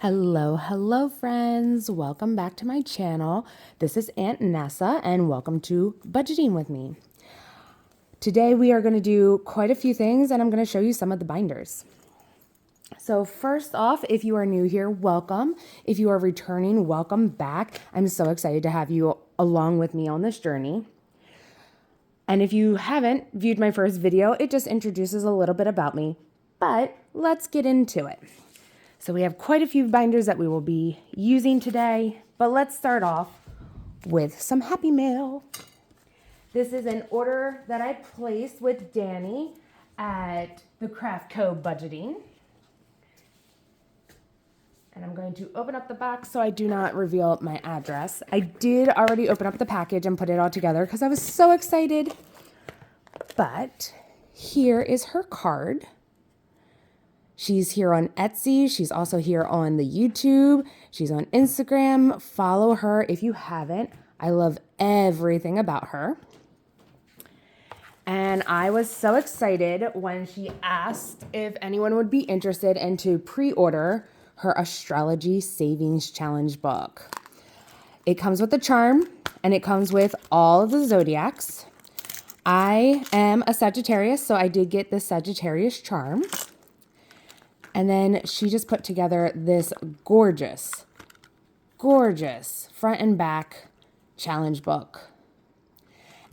Hello, friends. Welcome back to my channel. This is Aunt Nessa, and welcome to Budgeting with Me. Today, we are going to do quite a few things, and I'm going to show you some of the binders. So first off, if you are new here, welcome. If you are returning, welcome back. I'm so excited to have you along with me on this journey. And if you haven't viewed my first video, it just introduces a little bit about me. But let's get into it. So we have quite a few binders that we will be using today, but let's start off with some Happy Mail. This is an order that I placed with Danny at the Craft Co. Budgeting. And I'm going to open up the box so I do not reveal my address. I did already open up the package and put it all together because I was so excited. But here is her card. She's here on Etsy. She's also here on the YouTube. She's on Instagram. Follow her if you haven't. I love everything about her. And I was so excited when she asked if anyone would be interested in to pre-order her Astrology Savings Challenge book. It comes with a charm and it comes with all of the zodiacs. I am a Sagittarius, so I did get the Sagittarius charm. And then she just put together this gorgeous front and back challenge book.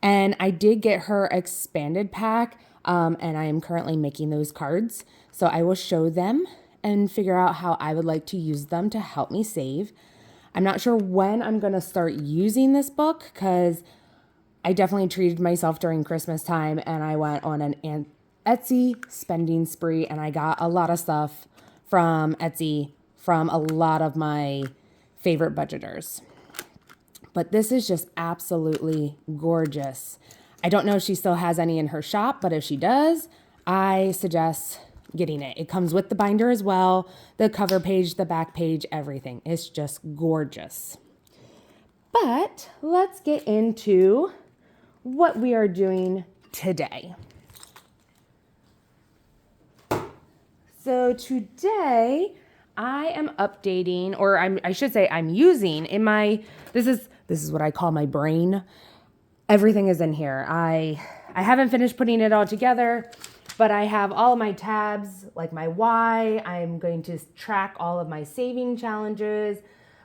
And I did get her expanded pack, and I am currently making those cards. So I will show them and figure out how I would like to use them to help me save. I'm not sure when I'm going to start using this book because I definitely treated myself during Christmas time and I went on an Etsy spending spree, and I got a lot of stuff from Etsy from a lot of my favorite budgeters. But this is just absolutely gorgeous. I don't know if she still has any in her shop, but if she does, I suggest getting it. It comes with the binder as well, the cover page, the back page, everything. It's just gorgeous. But let's get into what we are doing today. So today I am updating, or I should say I'm using in my, this is what I call my brain. Everything is in here. I haven't finished putting it all together, but I have all of my tabs, like my why. I'm going to track all of my saving challenges,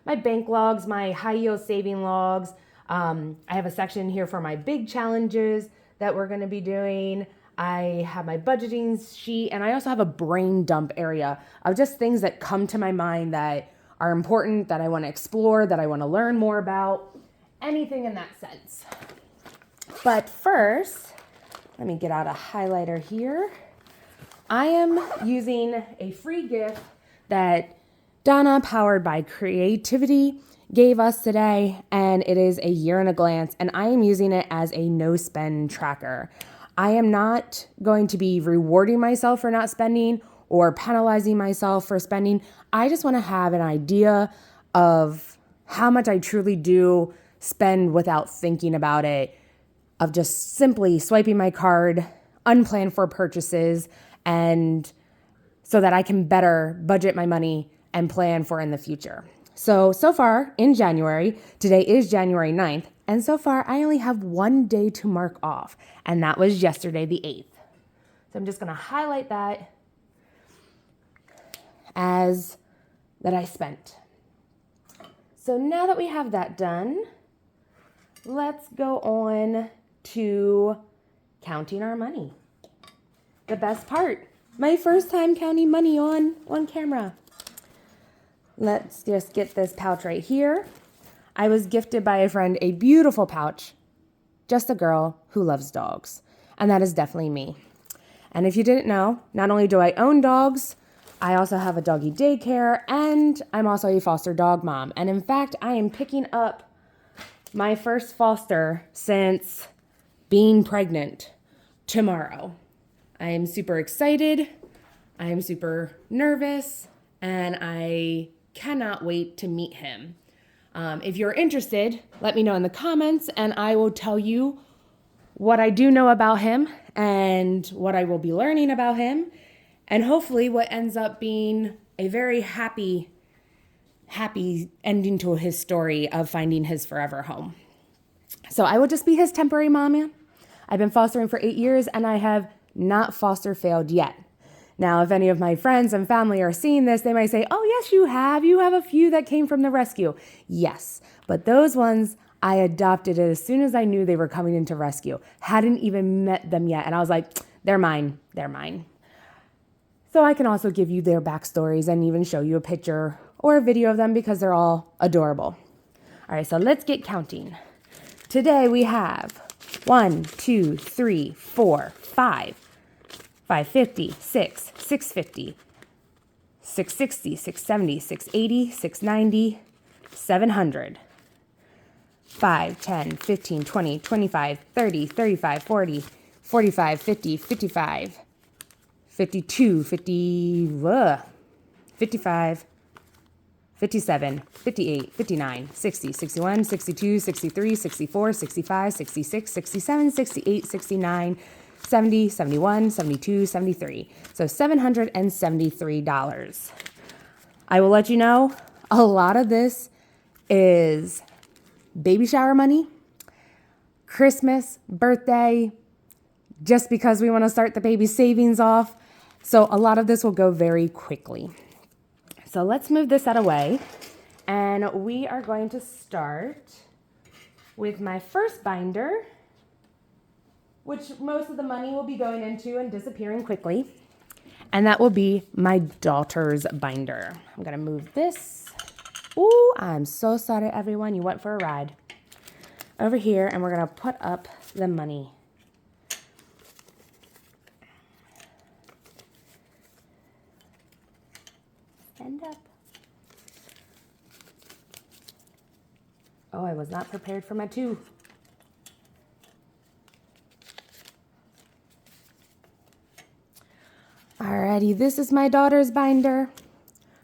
my bank logs, my high yield saving logs. I have a section here for my big challenges that we're going to be doing. I have my budgeting sheet, and I also have a brain dump area of just things that come to my mind that are important, that I want to explore, that I want to learn more about, anything in that sense. But first, let me get out a highlighter here. I am using a free gift that Donna, powered by Creativity, gave us today, and it is a year in a glance, and I am using it as a no spend tracker. I am not going to be rewarding myself for not spending or penalizing myself for spending. I just want to have an idea of how much I truly do spend without thinking about it, of just simply swiping my card, unplanned for purchases, and so that I can better budget my money and plan for in the future. So far in January, today is January 9th, and so far I only have one day to mark off, and that was yesterday, the 8th. So I'm just going to highlight that as that I spent. So now that we have that done, let's go on to counting our money. The best part, my first time counting money on camera. Let's just get this pouch right here. I was gifted by a friend a beautiful pouch, just a girl who loves dogs. And that is definitely me. And if you didn't know, not only do I own dogs, I also have a doggy daycare, and I'm also a foster dog mom. And in fact, I am picking up my first foster since being pregnant tomorrow. I am super excited. I am super nervous, and I cannot wait to meet him. If you're interested, let me know in the comments, and I will tell you what I do know about him and what I will be learning about him, and hopefully what ends up being a very happy happy ending to his story of finding his forever home. So I will just be his temporary mommy. I've been fostering for 8 years and I have not foster failed yet. Now, if any of my friends and family are seeing this, they might say, oh, yes, you have. You have a few that came from the rescue. Yes, but those ones I adopted as soon as I knew they were coming into rescue. Hadn't even met them yet. And I was like, they're mine. They're mine. So I can also give you their backstories and even show you a picture or a video of them because they're all adorable. All right, so let's get counting. Today we have 1, 2, 3, 4, 5. 550, 6, 650, 660, 670, 680, 690, 700. 5, 10, 15, 20, 25, 30, 35, 40, 45, 50, 55, 52, 55, 57, 58, 59, 60, 61, 62, 63, 64, 65, 66, 67, 68, 69, 70, 71, 72, 73. So $773. I will let you know, a lot of this is baby shower money, Christmas, birthday, just because we want to start the baby savings off. So a lot of this will go very quickly. So let's move this out of the way. And we are going to start with my first binder, which most of the money will be going into and disappearing quickly. And that will be my daughter's binder. I'm gonna move this. Ooh, I'm so sorry, everyone. You went for a ride. Over here, and we're gonna put up the money. Stand up. Oh, I was not prepared for my two. Alrighty, this is my daughter's binder.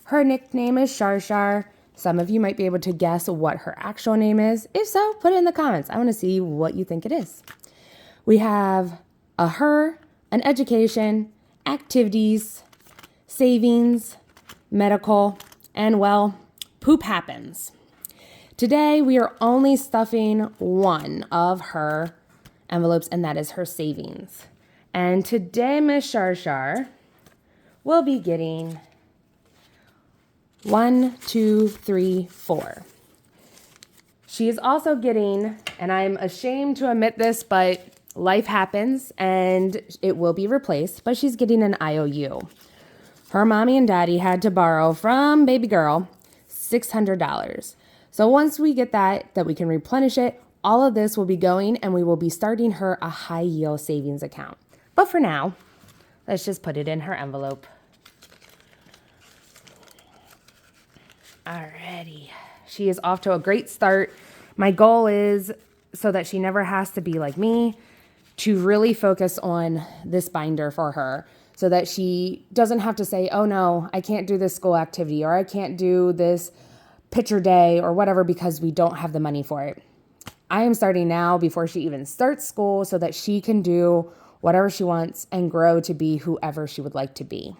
Her nickname is Shar Shar. Some of you might be able to guess what her actual name is. If so, put it in the comments. I want to see what you think it is. We have a her, an education, activities, savings, medical, and well, poop happens. Today, we are only stuffing one of her envelopes, and that is her savings. And today, Miss Shar Shar will be getting 1, 2, 3, 4. She is also getting, and I'm ashamed to admit this, but life happens and it will be replaced, but she's getting an IOU. Her mommy and daddy had to borrow from baby girl $600. So once we get that we can replenish it, all of this will be going and we will be starting her a high yield savings account. But for now, let's just put it in her envelope. Alrighty, she is off to a great start. My goal is so that she never has to be like me, to really focus on this binder for her so that she doesn't have to say, oh no, I can't do this school activity or I can't do this picture day or whatever because we don't have the money for it. I am starting now before she even starts school so that she can do whatever she wants and grow to be whoever she would like to be.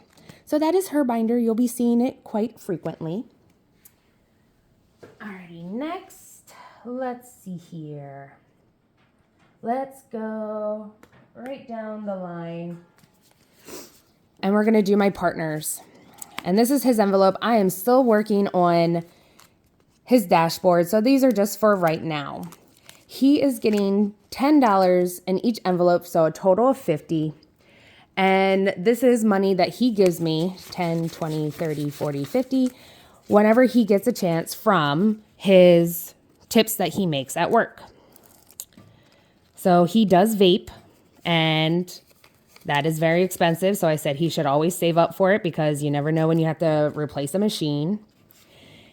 So that is her binder. You'll be seeing it quite frequently. Alrighty, next, let's see here. Let's go right down the line. And we're going to do my partners. And this is his envelope. I am still working on his dashboard. So these are just for right now. He is getting $10 in each envelope, so a total of $50. And this is money that he gives me, 10, 20, 30, 40, 50, whenever he gets a chance from his tips that he makes at work. So he does vape, and that is very expensive. So I said he should always save up for it because you never know when you have to replace a machine.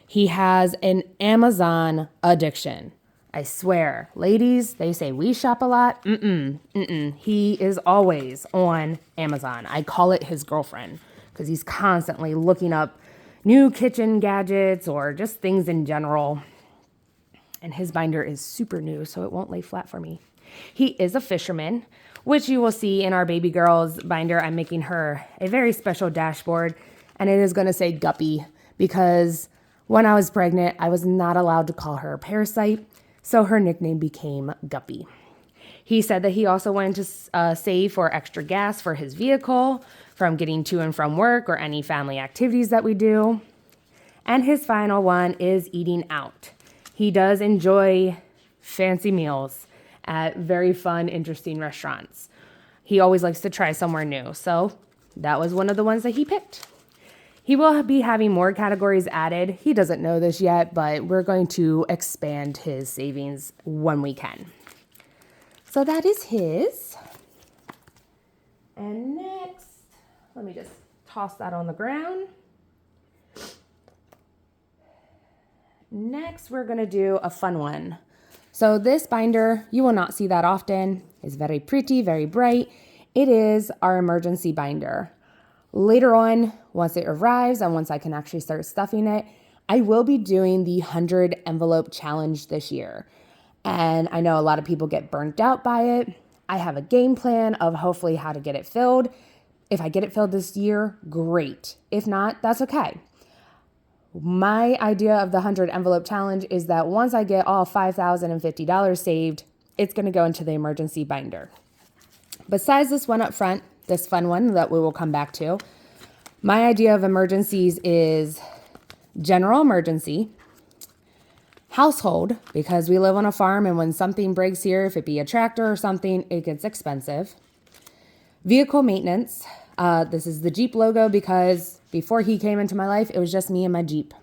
He has an Amazon addiction. I swear, ladies, they say we shop a lot. He is always on Amazon. I call it his girlfriend because he's constantly looking up new kitchen gadgets or just things in general. And his binder is super new, so it won't lay flat for me. He is a fisherman, which you will see in our baby girl's binder. I'm making her a very special dashboard, and it is going to say Guppy because When I was pregnant, I was not allowed to call her a parasite, so her nickname became Guppy. He said that he also wanted to save for extra gas for his vehicle from getting to and from work or any family activities that we do. And his final one is eating out. He does enjoy fancy meals at very fun, interesting restaurants. He always likes to try somewhere new, so that was one of the ones that he picked. He will be having more categories added. He doesn't know this yet, but we're going to expand his savings when we can. So that is his. And next, let me just toss that on the ground. Next, we're going to do a fun one. So this binder, you will not see that often. It's very pretty, very bright. It is our emergency binder. Later on, once it arrives and once I can actually start stuffing it, I will be doing the 100 envelope challenge this year. And I know a lot of people get burnt out by it. I have a game plan of hopefully how to get it filled. If I get it filled this year, great. If not, that's okay. My idea of the 100 envelope challenge is that once I get all $5,050 saved, it's going to go into the emergency binder. Besides this one up front, this fun one that we will come back to, my idea of emergencies is general emergency, household, because we live on a farm and when something breaks here, if it be a tractor or something, it gets expensive. Vehicle maintenance. This is the Jeep logo because before he came into my life, it was just me and my Jeep.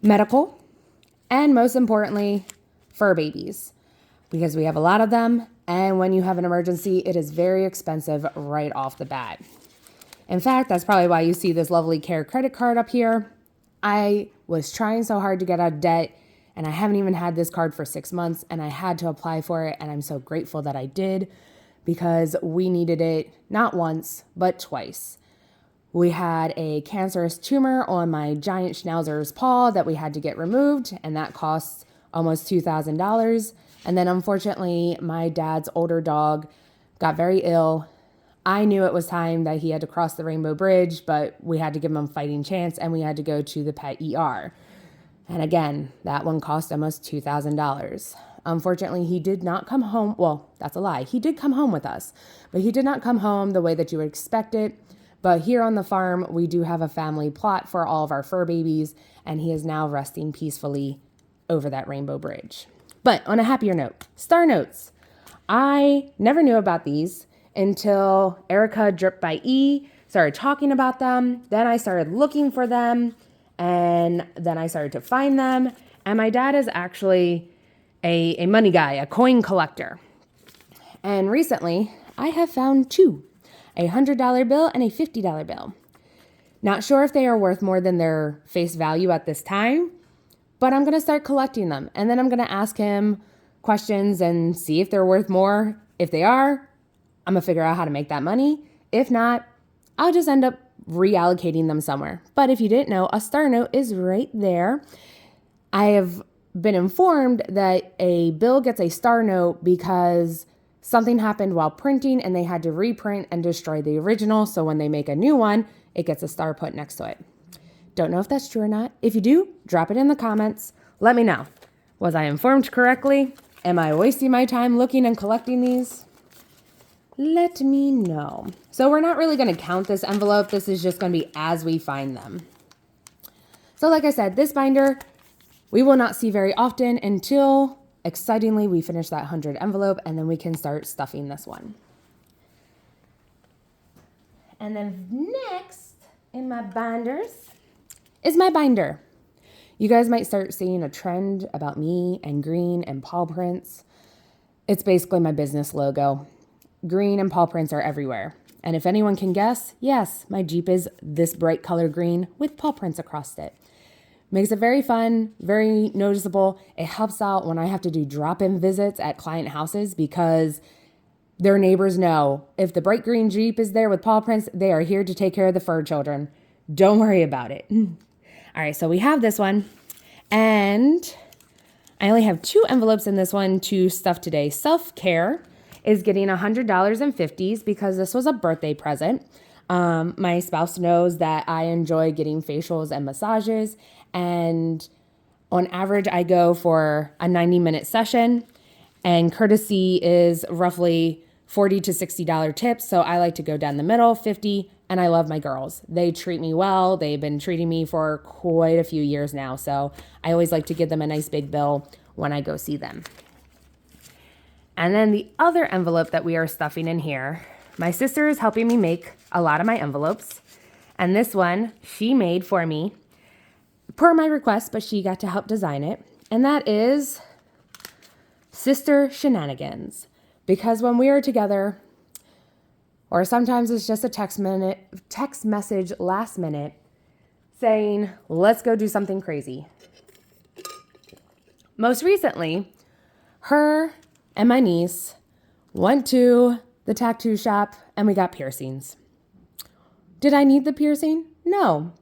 Medical. And most importantly, fur babies, because we have a lot of them. And when you have an emergency, it is very expensive right off the bat. In fact, that's probably why you see this lovely Care credit card up here. I was trying so hard to get out of debt, and I haven't even had this card for 6 months, and I had to apply for it, and I'm so grateful that I did because we needed it not once, but twice. We had a cancerous tumor on my giant schnauzer's paw that we had to get removed, and that cost almost $2,000. And then unfortunately, my dad's older dog got very ill. I knew it was time that he had to cross the Rainbow Bridge, but we had to give him a fighting chance and we had to go to the pet ER. And again, that one cost almost $2,000. Unfortunately, he did not come home. Well, that's a lie. He did come home with us, but he did not come home the way that you would expect it. But here on the farm, we do have a family plot for all of our fur babies, and he is now resting peacefully over that Rainbow Bridge. But on a happier note, star notes. I never knew about these until Erica Drip by E started talking about them. Then I started looking for them, and then I started to find them. And my dad is actually a money guy, a coin collector. And recently, I have found two, a $100 bill and a $50 bill. Not sure if they are worth more than their face value at this time, but I'm going to start collecting them. And then I'm going to ask him questions and see if they're worth more. If they are, I'm going to figure out how to make that money. If not, I'll just end up reallocating them somewhere. But if you didn't know, a star note is right there. I have been informed that a bill gets a star note because something happened while printing and they had to reprint and destroy the original. So when they make a new one, it gets a star put next to it. Don't know if that's true or not. If you do, drop it in the comments. Let me know. Was I informed correctly? Am I wasting my time looking and collecting these? Let me know. So we're not really going to count this envelope. This is just going to be as we find them. So like I said, this binder, we will not see very often until, excitingly, we finish that 100 envelope, and then we can start stuffing this one. And then next in my binders is my binder. You guys might start seeing a trend about me and green and paw prints. It's basically my business logo. Green and paw prints are everywhere. And if anyone can guess, yes, my Jeep is this bright color green with paw prints across it. Makes it very fun, very noticeable. It helps out when I have to do drop-in visits at client houses because their neighbors know if the bright green Jeep is there with paw prints, they are here to take care of the fur children. Don't worry about it. All right, so we have this one. And I only have 2 envelopes in this one to stuff today. Self-care is getting $100 in 50s because this was a birthday present. My spouse knows that I enjoy getting facials and massages, and on average, I go for a 90-minute session, and courtesy is roughly $40 to $60 tips. So I like to go down the middle, 50, and I love my girls. They treat me well. They've been treating me for quite a few years now. So I always like to give them a nice big bill when I go see them. And then the other envelope that we are stuffing in here, my sister is helping me make a lot of my envelopes. And this one she made for me per my request, but she got to help design it. And that is Sister Shenanigans. Because when we are together, or sometimes it's just a text message last minute saying, let's go do something crazy. Most recently, her and my niece went to the tattoo shop and we got piercings. Did I need the piercing? No.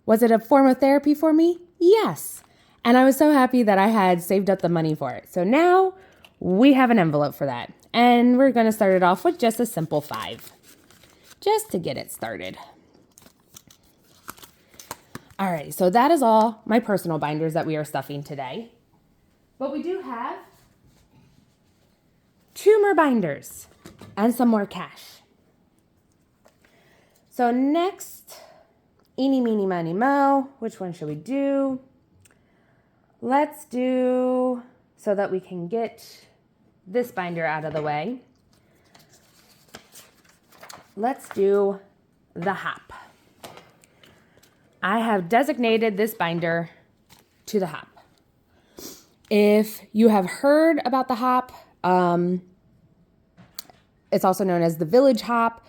Was it a form of therapy for me? Yes. And I was so happy that I had saved up the money for it. So now we have an envelope for that. And we're going to start it off with just a simple 5, just to get it started. All right, so that is all my personal binders that we are stuffing today. But we do have 2 more binders and some more cash. So next, eeny, meeny, miny, mo. Which one should we do? Let's do, so that we can get this binder out of the way, let's do the hop. I have designated this binder to the hop. If you have heard about the hop, it's also known as the Village Hop.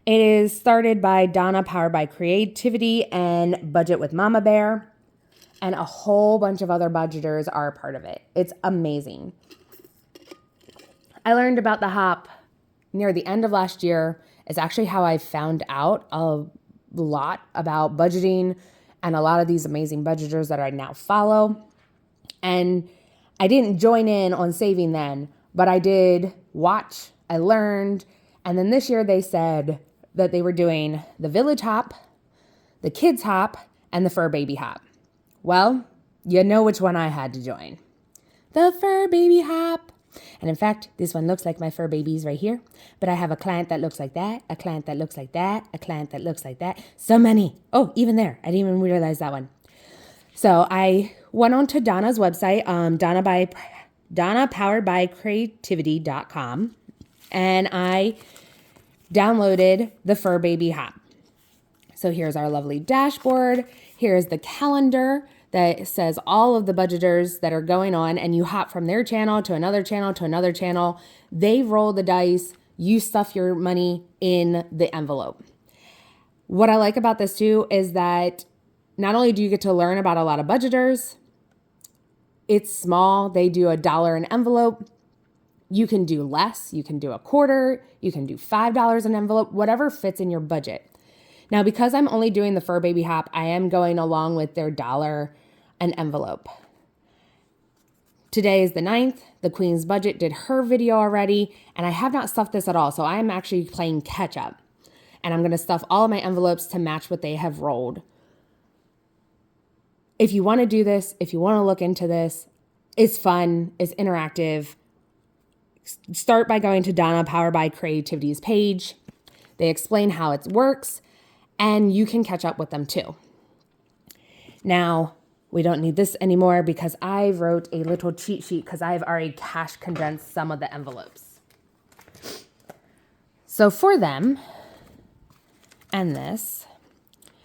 It is started by Donna, powered by Creativity, and Budget with Mama Bear. And a whole bunch of other budgeters are a part of it. It's amazing. I learned about the hop near the end of last year. It's actually how I found out a lot about budgeting and a lot of these amazing budgeters that I now follow. And I didn't join in on saving then, but I did watch, I learned. And then this year they said that they were doing the Village Hop, the Kids Hop, and the Fur Baby Hop. Well, you know which one I had to join. The Fur Baby Hop. And in fact, this one looks like my fur babies right here. But I have a client that looks like that, a client that looks like that, a client that looks like that. So many. Oh, even there. I didn't even realize that one. So I went on to Donna's website, Donna powered by creativity.com. And I downloaded the Fur Baby Hop. So here's our lovely dashboard. Here's the calendar that says all of the budgeters that are going on, and you hop from their channel to another channel to another channel. They roll the dice. You stuff your money in the envelope. What I like about this too is that not only do you get to learn about a lot of budgeters, it's small. They do $1 an envelope. You can do less. You can do a quarter. You can do $5 an envelope, whatever fits in your budget. Now, because I'm only doing the Fur Baby Hop, I am going along with their $1 an envelope. Today is the 9th. The Queen's Budget did her video already, and I have not stuffed this at all, so I am actually playing catch up. And I'm going to stuff all of my envelopes to match what they have rolled. If you want to do this, if you want to look into this, it's fun, it's interactive. Start by going to Donna Powered by Creativity's page. They explain how it works, and you can catch up with them too. Now, we don't need this anymore because I wrote a little cheat sheet because I've already cash condensed some of the envelopes. So for them and this,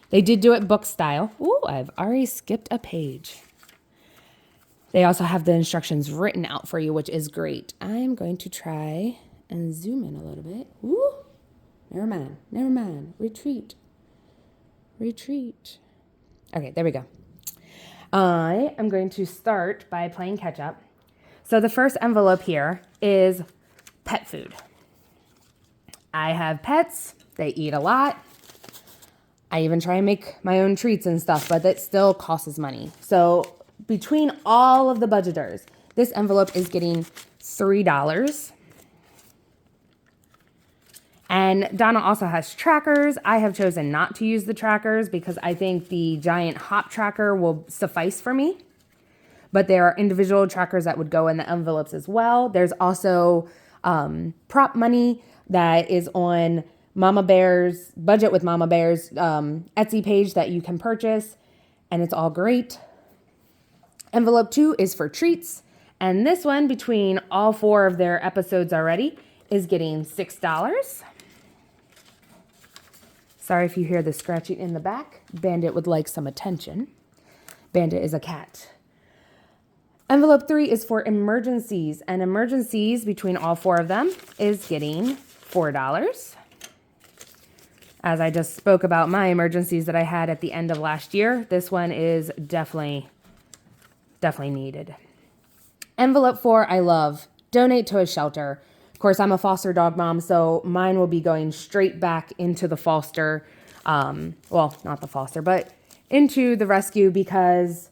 they did do it book style. Ooh, I've already skipped a page. They also have the instructions written out for you, which is great. I'm going to try and zoom in a little bit. Ooh, never mind. Retreat. Okay, there we go. I am going to start by playing catch up. So the first envelope here is pet food. I have pets. They eat a lot. I even try and make my own treats and stuff, but that still costs money. So between all of the budgeters, this envelope is getting $3. And Donna also has trackers. I have chosen not to use the trackers because I think the giant hop tracker will suffice for me. But there are individual trackers that would go in the envelopes as well. There's also prop money that is on Mama Bear's Budget with Mama Bear's Etsy page that you can purchase, and it's all great. Envelope 2 is for treats, and this one, between all 4 of their episodes already, is getting $6. Sorry if you hear the scratching in the back. Bandit would like some attention. Bandit is a cat. Envelope 3 is for emergencies, and emergencies between all 4 of them is getting $4. As I just spoke about my emergencies that I had at the end of last year, this one is definitely needed. Envelope 4, I love. Donate to a shelter. Of course, I'm a foster dog mom, so mine will be going straight back into the foster, well, not the foster, but into the rescue, because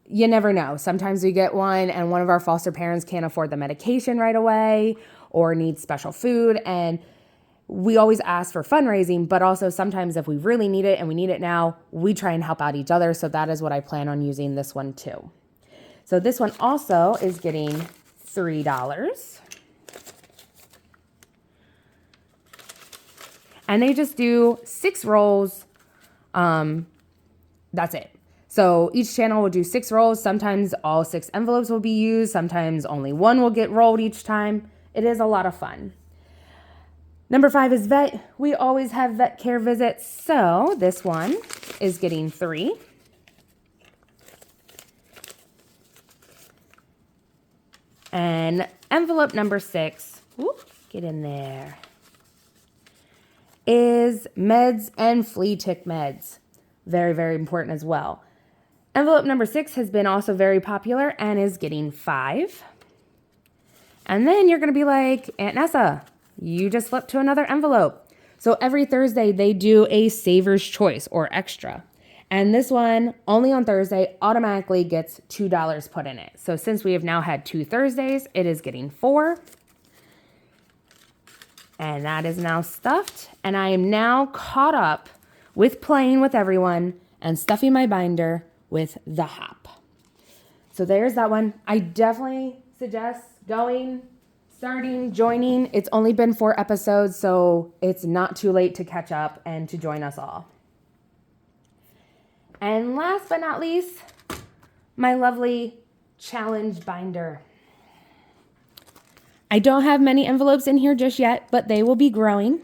you never know. Sometimes we get one and one of our foster parents can't afford the medication right away or needs special food, and we always ask for fundraising, but also sometimes if we really need it and we need it now, we try and help out each other. So that is what I plan on using this one too. So this one also is getting $3. And they just do 6 rolls. That's it. So each channel will do 6 rolls. Sometimes all 6 envelopes will be used. Sometimes only 1 will get rolled each time. It is a lot of fun. Number 5 is vet. We always have vet care visits. So this one is getting 3. And envelope number 6, get in there, is meds and flea tick meds. Very, very important as well. Envelope number 6 has been also very popular and is getting 5. And then you're going to be like, Aunt Nessa, you just flipped to another envelope. So every Thursday they do a Saver's Choice or extra. And this one, only on Thursday, automatically gets $2 put in it. So since we have now had 2 Thursdays, it is getting 4. And that is now stuffed. And I am now caught up with playing with everyone and stuffing my binder with the hop. So there's that one. I definitely suggest starting, joining. It's only been 4 episodes, so it's not too late to catch up and to join us all. And last but not least, my lovely challenge binder. I don't have many envelopes in here just yet, but they will be growing.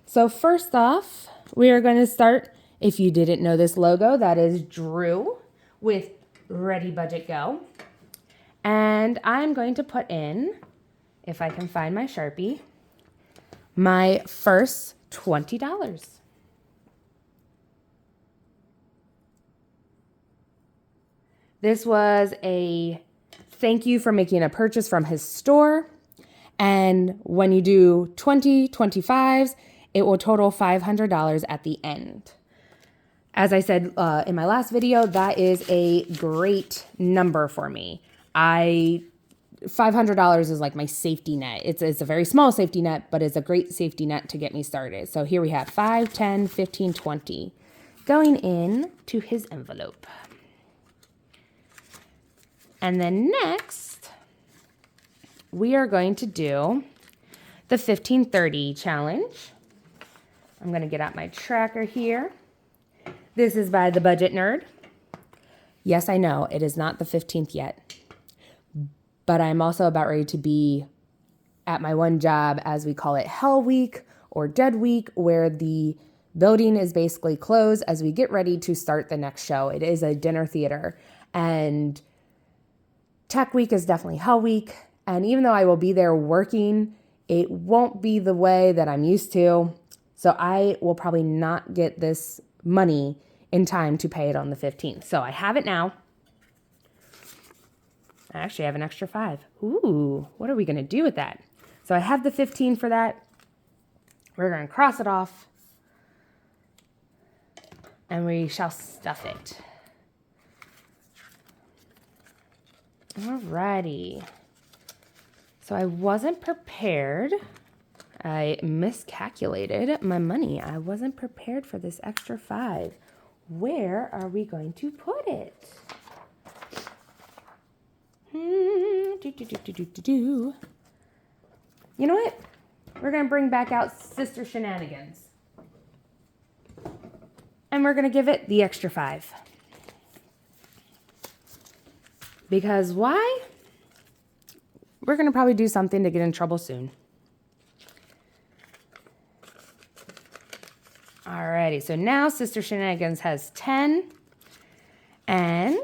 So first off, we are going to start, if you didn't know this logo, that is Drew with Ready Budget Go. And I'm going to put in, if I can find my Sharpie, my first $20. This was a thank you for making a purchase from his store. And when you do 20 25s, it will total $500 at the end. As I said in my last video, that is a great number for me. $500 is like my safety net. It's a very small safety net, but it's a great safety net to get me started. So here we have 5, 10, 15, 20 going in to his envelope. And then next, we are going to do the 1530 challenge. I'm going to get out my tracker here. This is by The Budget Nerd. Yes, I know, it is not the 15th yet. But I'm also about ready to be at my one job, as we call it, Hell Week or Dead Week, where the building is basically closed as we get ready to start the next show. It is a dinner theater. And Tech Week is definitely Hell Week. And even though I will be there working, it won't be the way that I'm used to. So I will probably not get this money in time to pay it on the 15th. So I have it now. I actually have an extra 5. Ooh, what are we going to do with that? So I have the 15 for that. We're going to cross it off. And we shall stuff it. Alrighty. So I wasn't prepared, I miscalculated my money. I wasn't prepared for this extra 5. Where are we going to put it? You know what? We're going to bring back out Sister Shenanigans. And we're going to give it the extra 5. Because why? We're going to probably do something to get in trouble soon. Alrighty, so now Sister Shenanigans has 10. And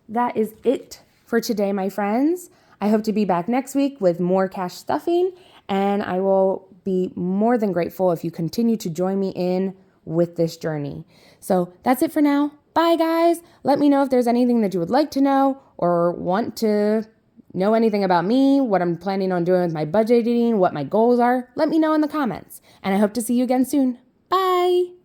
that is it for today, my friends. I hope to be back next week with more cash stuffing, and I will be more than grateful if you continue to join me in with this journey. So that's it for now. Bye, guys. Let me know if there's anything that you would like to know or want to know anything about me, what I'm planning on doing with my budgeting, what my goals are. Let me know in the comments. And I hope to see you again soon. Bye.